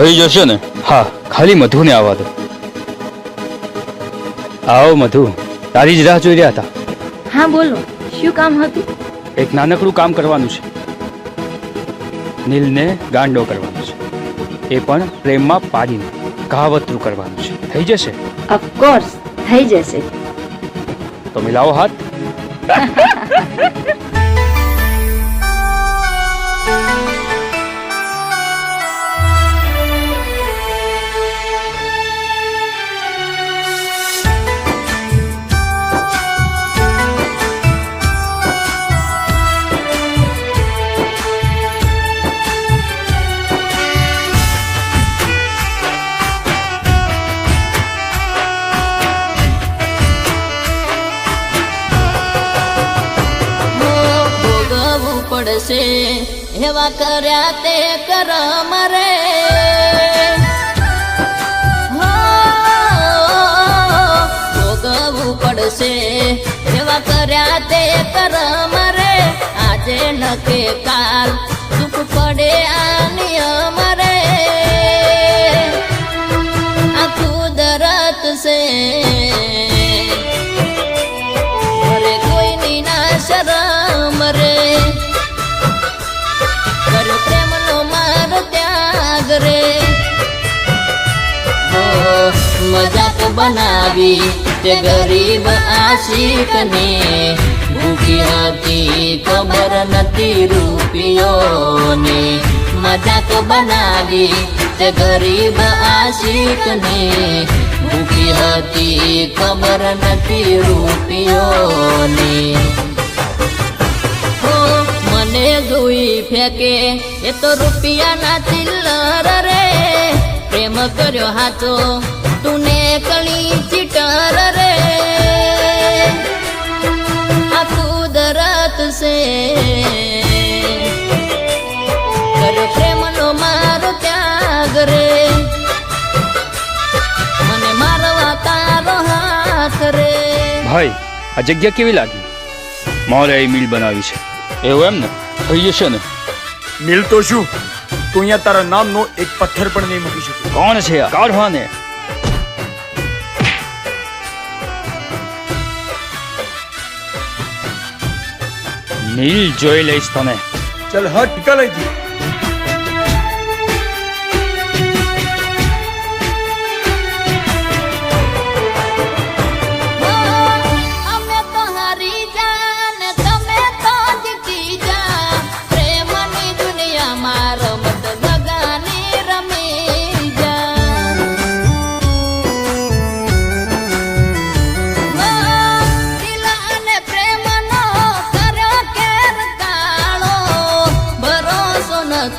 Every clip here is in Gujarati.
થઈ જશે ને? હા, ખાલી મધુને આવવા દો. આવો મધુ, તારી જ રાહ જોઈ રહ્યા હતા. હા બોલો, શું કામ હતું? એક નાનકડું કામ કરવાનું છે. નીલને ગાંડો કરવાનો છે, એ પણ પ્રેમમાં પાડીને કહાવતરું કરવાનું છે. થઈ જશે? ઓફકોર્સ થઈ જશે. તો મિલાવો હાથ. પડશે એવા કર્યા તે કરમ રે, ભોગવવું પડશે એવા કર્યા તે કરમ રે. આજે નકે કાલ દુઃખ પડે આ નિયમ રે, આ કુદરત છે. અરે કોઈની ના શરમ રે, પ્રેમનો માર ત્યાગ રે. મજાક બનાવી તે ગરીબ આશિકને, ભૂખી હતી ખબર નથી રૂપિયોને. મજાક બનાવી તે ગરીબ આશિકને, ભૂખી હતી ખબર નથી રૂપિયોને. મને જોઈ ફેંકે એ તો રૂપિયાના ચિલ્લર રે, પ્રેમ કર્યો હાચો તુને કળી ચીટર રે. આ કુદરત છે, કર્યો પ્રેમનો મારો ત્યાગ રે. મને મારવા તારો હાથ રે. ભાઈ, આ જગ્યા કેવી લાગી? મોરે એ મિલ બનાવી છે. એવું એમ ને? થઈ જશે ને? મિલ તો શું, તું અહીંયા તારા નામનો એક પથ્થર પણ નહીં મૂકી શકે. કોણ છે આ? કાઢવાને. નીલ જોઈ લઈશ તને. ચલ હટ, નીકળ અહીંથી.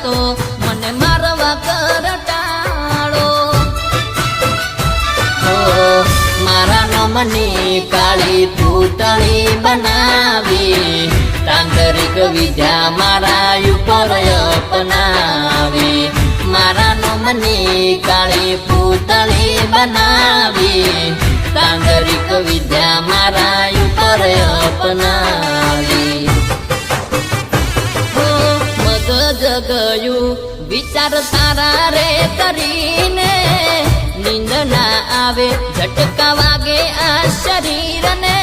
તો મને મારવા કરટાળો, મારા નમની કાળી પૂતળી બનાવી, તાંત્રિક વિદ્યા મારા ઉપર અપનાવી. મારા નમની કાળી પૂતળી બનાવી, તાંત્રિક વિદ્યા મારા ઉપર અપનાવી. જગયું વિચાર તારા રે કરીને, નીંદ ના આવે ઝટકા વાગે આ શરીરને.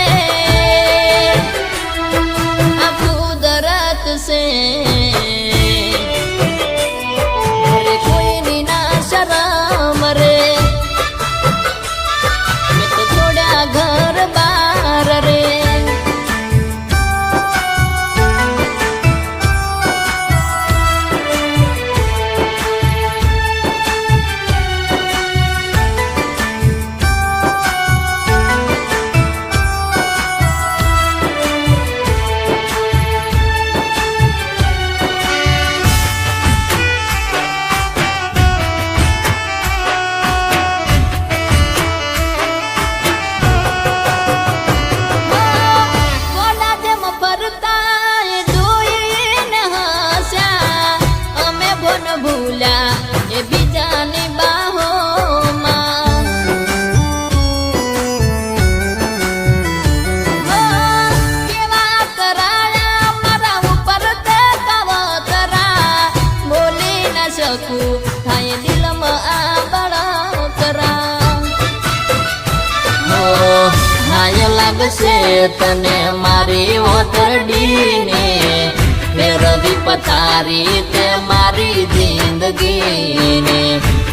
આ કુદરત છે, કોઈની ના શરમ રે. મેં તો છોડ્યા ઘર બાર રે. તને મારી ઓતરડીને ફેરવી પથારી તે મારી જિંદગીને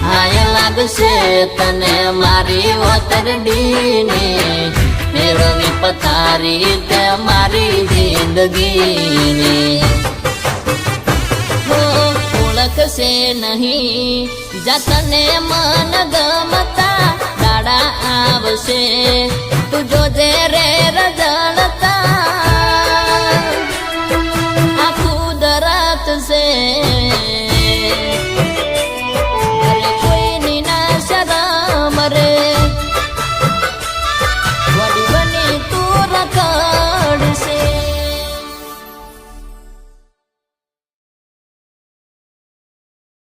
હાય લાગશે તને મારી ઓતરડીને ફેરવી પથારી તે મારી જિંદગીને ઓળખશે નહીં જતને મન ગમતા દાડા આવશે તું જોજે રે રજળતા આ કુદરત છે